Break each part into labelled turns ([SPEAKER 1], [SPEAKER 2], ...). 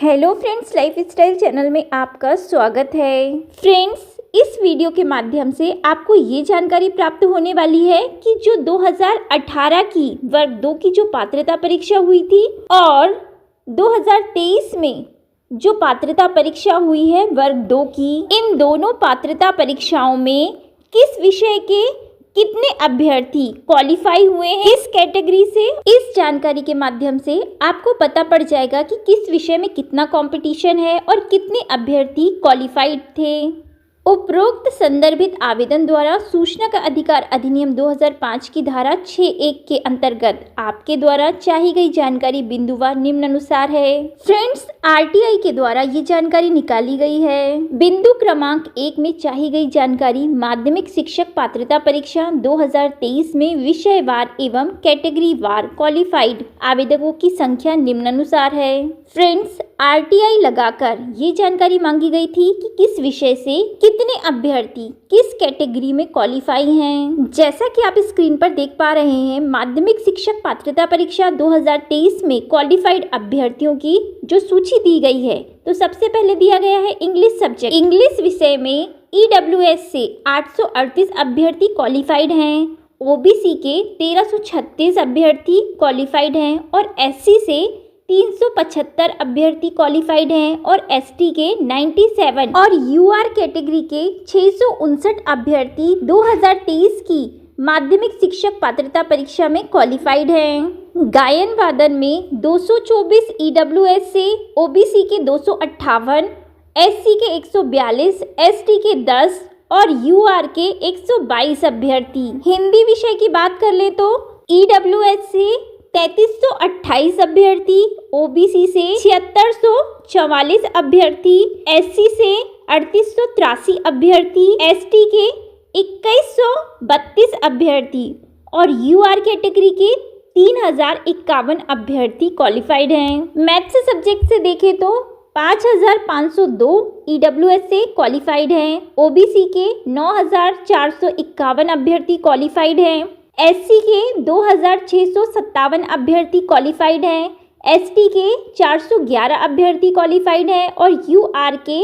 [SPEAKER 1] Hello friends, life style channel में आपका स्वागत है। फ्रेंड्स, इस वीडियो के माध्यम से आपको ये जानकारी प्राप्त होने वाली है कि जो 2018 की वर्ग 2 की जो पात्रता परीक्षा हुई थी और 2023 में जो पात्रता परीक्षा हुई है वर्ग 2 की, इन दोनों पात्रता परीक्षाओं में किस विषय के कितने अभ्यर्थी क्वालिफाई हुए हैं किस कैटेगरी से, इस जानकारी के माध्यम से आपको पता पड़ जाएगा कि किस विषय में कितना कंपटीशन है और कितने अभ्यर्थी क्वालिफाइड थे। उपरोक्त संदर्भित आवेदन द्वारा सूचना का अधिकार अधिनियम 2005 की धारा 6(1) के अंतर्गत आपके द्वारा चाही गई जानकारी बिंदुवार निम्नानुसार है। फ्रेंड्स, आरटीआई के द्वारा ये जानकारी निकाली गई है। बिंदु क्रमांक 1 में चाही गई जानकारी माध्यमिक शिक्षक पात्रता परीक्षा 2023 में विषयवार एवं कैटेगरी वार क्वालिफाइड आवेदकों की संख्या निम्नानुसार है। फ्रेंड्स, आरटीआई लगाकर ये जानकारी मांगी गई थी कि किस विषय से कितने अभ्यर्थी किस कैटेगरी में क्वालिफाई हैं। जैसा कि आप स्क्रीन पर देख पा रहे हैं, माध्यमिक शिक्षक पात्रता परीक्षा 2023 में क्वालिफाइड अभ्यर्थियों की जो सूची दी गई है, तो सबसे पहले दिया गया है इंग्लिश सब्जेक्ट। इंग्लिश विषय में ईडब्ल्यूएस से 838 अभ्यर्थी क्वालिफाइड हैं, ओबीसी के 1336 अभ्यर्थी क्वालिफाइड हैं और एससी से 375 अभ्यर्थी क्वालिफाइड हैं और एसटी के 97 और यूआर कैटेगरी के 659 अभ्यर्थी 2023 की माध्यमिक शिक्षक पात्रता परीक्षा में क्वालिफाइड हैं। गायन वादन में 224 ईडब्ल्यूएस से ओबीसी के 258, एससी के 142, एसटी के 10 और यूआर के 122 अभ्यर्थी। हिंदी विषय की बात कर ले तो ईडब्ल्यूएस से 3328 अभ्यर्थी, ओबीसी से 7644 अभ्यर्थी, एससी से 3883 अभ्यर्थी, एसटी के 2132 अभ्यर्थी और यूआर कैटेगरी के 3051 अभ्यर्थी क्वालिफाइड हैं। मैथ्स सब्जेक्ट से देखें तो 5502 ईडब्ल्यूएस से क्वालिफाइड हैं, ओबीसी के 9451 अभ्यर्थी क्वालिफाइड हैं, एससी के 2657 अभ्यर्थी क्वालिफाइड हैं, एसटी के 411 अभ्यर्थी क्वालिफाइड हैं और यूआर के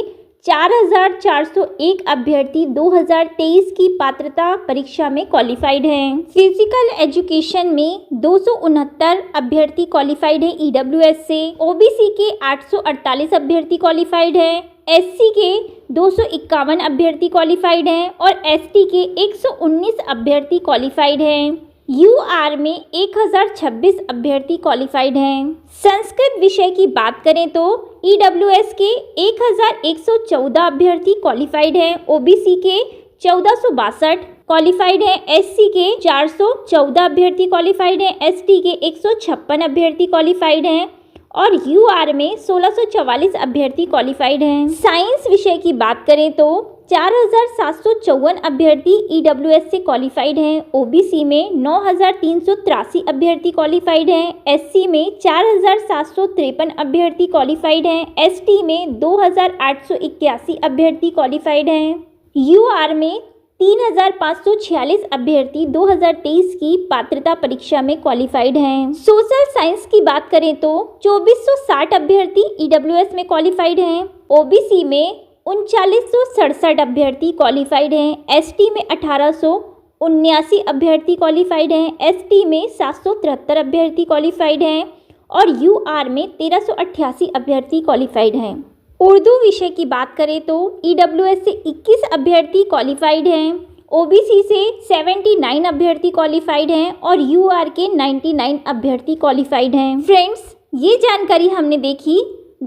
[SPEAKER 1] 4401 अभ्यर्थी 2023 की पात्रता परीक्षा में क्वालिफाइड हैं। फिजिकल एजुकेशन में 269 अभ्यर्थी क्वालिफाइड हैं ईडब्ल्यूएस से, ओबीसी के 848 अभ्यर्थी क्वालिफाइड हैं, एससी के 251 अभ्यर्थी क्वालिफाइड हैं और एसटी के 119 अभ्यर्थी क्वालिफाइड हैं। यूआर में 1026 अभ्यर्थी क्वालिफाइड हैं। संस्कृत विषय की बात करें तो ईडब्ल्यूएस के 1114 अभ्यर्थी क्वालिफाइड हैं, ओबीसी के 1462 क्वालिफाइड हैं, एससी के 414 अभ्यर्थी क्वालिफाइड हैं, एसटी के 156 अभ्यर्थी क्वालिफाइड हैं और यूआर में 1644 अभ्यर्थी क्वालिफाइड हैं। साइंस विषय की बात करें तो 4754 अभ्यर्थी ईडब्ल्यूएस से क्वालिफाइड हैं, ओबीसी में 9383 अभ्यर्थी क्वालिफाइड हैं, एससी में 4753 अभ्यर्थी क्वालिफाइड हैं, एसटी में 2881 अभ्यर्थी क्वालिफाइड हैं, यूआर में 3546 अभ्यर्थी 2023 की पात्रता परीक्षा में क्वालिफाइड हैं। सोशल साइंस की बात करें तो 2460 अभ्यर्थी ईडब्ल्यूएस में क्वालिफाइड हैं, ओबीसी में 3967 अभ्यर्थी क्वालिफाइड हैं, एसटी में 1879 अभ्यर्थी क्वालिफाइड हैं, एसटी में 773 अभ्यर्थी क्वालिफाइड हैं और यूआर में 1388 अभ्यर्थी क्वालिफाइड हैं। उर्दू विषय की बात करें तो ईडब्ल्यूएस से 21 अभ्यर्थी क्वालिफाइड हैं, ओबीसी से 79 अभ्यर्थी क्वालिफाइड हैं और यूआर के 99 अभ्यर्थी क्वालिफाइड हैं। फ्रेंड्स, ये जानकारी हमने देखी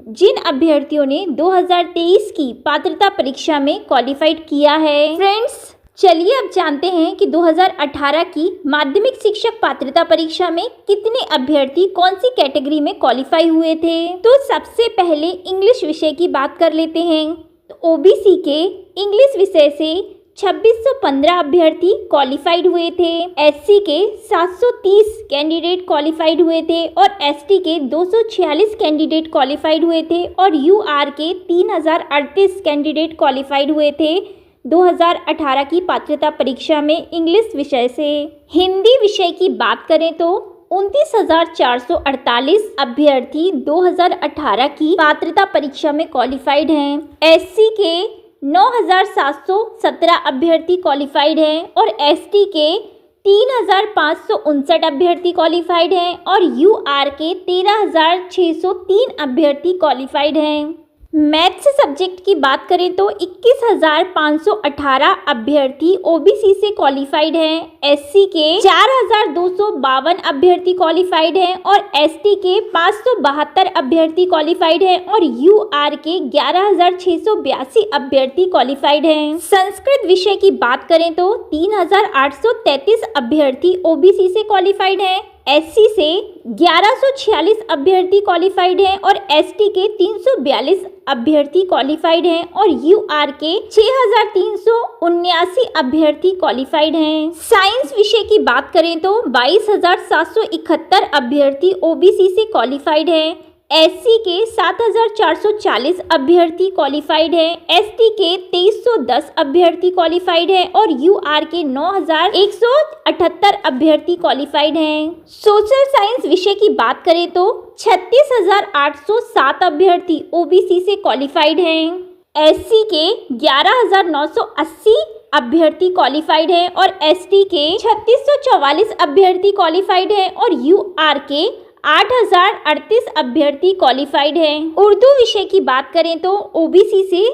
[SPEAKER 1] जिन अभ्यर्थियों ने 2023 की पात्रता परीक्षा में क्वालिफाइड किया है। फ्रेंड्स, चलिए अब जानते हैं कि 2018 की माध्यमिक शिक्षक पात्रता परीक्षा में कितने अभ्यर्थी कौन सी कैटेगरी में क्वालिफाई हुए थे। तो सबसे पहले इंग्लिश विषय की बात कर लेते हैं। तो ओबीसी के इंग्लिश विषय से 2615 अभ्यर्थी क्वालिफाइड हुए थे, एससी के 730 कैंडिडेट क्वालिफाइड हुए थे और एसटी के 246 कैंडिडेट क्वालिफाइड हुए थे और यूआर के 3038 कैंडिडेट क्वालिफाइड हुए थे 2018 की पात्रता परीक्षा में इंग्लिश विषय से। हिंदी विषय की बात करें तो 29,448 अभ्यर्थी 2018 की पात्रता परीक्षा में क्वालिफाइड हैं। एससी के 9,717 अभ्यर्थी क्वालिफाइड हैं और एसटी के 3,559 अभ्यर्थी क्वालिफाइड हैं और यूआर के 13,603 अभ्यर्थी क्वालिफाइड हैं। मैथ्स सब्जेक्ट की बात करें तो 21,518 अभ्यर्थी ओबीसी से क्वालिफाइड हैं, एससी के 4,252 अभ्यर्थी क्वालिफाइड हैं और एसटी के 572 अभ्यर्थी क्वालिफाइड हैं और यूआर के 11,682 अभ्यर्थी क्वालिफाइड हैं। संस्कृत विषय की बात करें तो 3,833 अभ्यर्थी ओबीसी से क्वालिफाइड हैं, एससी से 1146 अभ्यर्थी क्वालिफाइड हैं और एसटी के 342 अभ्यर्थी क्वालिफाइड हैं और यूआर के 6,379 अभ्यर्थी क्वालिफाइड हैं। साइंस विषय की बात करें तो 22,771 अभ्यर्थी ओबीसी से क्वालिफाइड हैं, एससी के 7,440 अभ्यर्थी क्वालिफाइड हैं, एसटी के 2310 अभ्यर्थी क्वालिफाइड हैं और यूआर के 9,178 अभ्यर्थी क्वालिफाइड हैं। सोशल साइंस विषय की बात करें तो 36,807 अभ्यर्थी ओबीसी से क्वालिफाइड हैं, एससी के 11,980 अभ्यर्थी क्वालिफाइड हैं और एसटी के 3,644 अभ्यर्थी क्वालिफाइड हैं और यूआर के 8,038 अभ्यर्थी क्वालिफाइड हैं। उर्दू विषय की बात करें तो ओबीसी से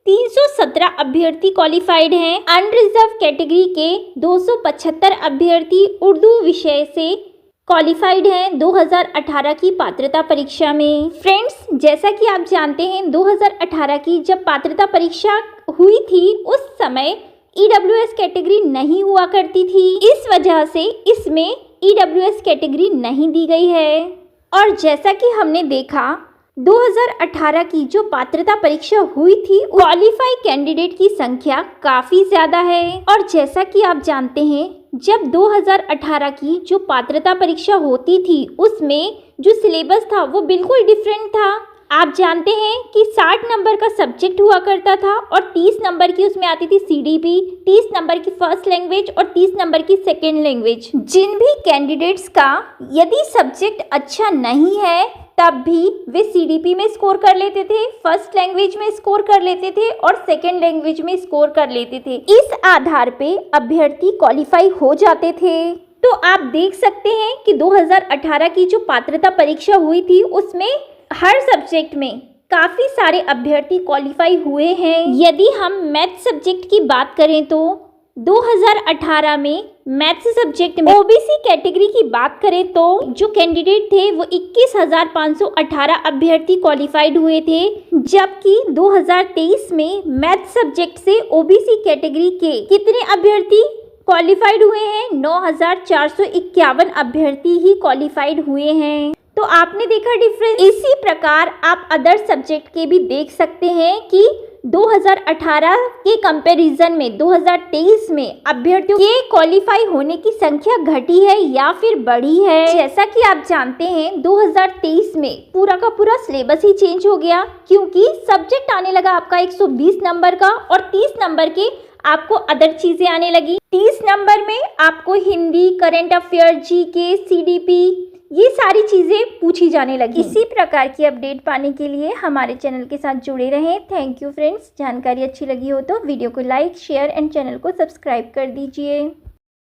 [SPEAKER 1] 317 अभ्यर्थी क्वालिफाइड हैं, अनरिजर्व कैटेगरी के 275 अभ्यर्थी उर्दू विषय से क्वालिफाइड हैं 2018 की पात्रता परीक्षा में। फ्रेंड्स, जैसा कि आप जानते हैं 2018 की जब पात्रता परीक्षा हुई थी उस समय ईडब्ल्यूएस कैटेगरी नहीं हुआ करती थी, इस वजह से इसमें ईडब्ल्यूएस कैटेगरी नहीं दी गई है। और जैसा कि हमने देखा 2018 की जो पात्रता परीक्षा हुई थी क्वालिफाई कैंडिडेट की संख्या काफ़ी ज़्यादा है। और जैसा कि आप जानते हैं जब 2018 की जो पात्रता परीक्षा होती थी उसमें जो सिलेबस था वो बिल्कुल डिफरेंट था। आप जानते हैं कि 60 नंबर का सब्जेक्ट हुआ करता था और 30 नंबर की उसमें आती थी सीडीपी, 30 नंबर की फर्स्ट लैंग्वेज और 30 नंबर की सेकेंड लैंग्वेज। जिन भी कैंडिडेट्स का यदि सब्जेक्ट अच्छा नहीं है तब भी वे सीडीपी में स्कोर कर लेते थे, फर्स्ट लैंग्वेज में स्कोर कर लेते थे और सेकेंड लैंग्वेज में स्कोर कर लेते थे। इस आधार पे अभ्यर्थी क्वालिफाई हो जाते थे। तो आप देख सकते हैं कि 2018 की जो पात्रता परीक्षा हुई थी उसमें हर सब्जेक्ट में काफ़ी सारे अभ्यर्थी क्वालिफाई हुए हैं। यदि हम मैथ सब्जेक्ट की बात करें तो 2018 में मैथ्स सब्जेक्ट में ओबीसी कैटेगरी की बात करें तो जो कैंडिडेट थे वो 21,518 अभ्यर्थी क्वालिफाइड हुए थे, जबकि 2023 में मैथ्स सब्जेक्ट से ओबीसी कैटेगरी के कितने अभ्यर्थी क्वालिफाइड हुए हैं? 9,451 अभ्यर्थी ही क्वालिफाइड हुए हैं। तो आपने देखा डिफरेंस। इसी प्रकार आप अदर सब्जेक्ट के भी देख सकते हैं कि 2018 के कंपैरिजन में 2023 में अभ्यर्थियों के क्वालिफाई होने की संख्या घटी है या फिर बढ़ी है। जैसा कि आप जानते हैं 2023 में पूरा का पूरा सिलेबस ही चेंज हो गया, क्योंकि सब्जेक्ट आने लगा आपका 120 नंबर का और 30 नंबर के आपको अदर चीजें आने लगी। 30 नंबर में आपको Hindi, current affair, GK, CDP ये सारी चीज़ें पूछी जाने लगी। इसी प्रकार की अपडेट पाने के लिए हमारे चैनल के साथ जुड़े रहें। Thank you friends. जानकारी अच्छी लगी हो तो वीडियो को लाइक, शेयर एंड चैनल को सब्सक्राइब कर दीजिए।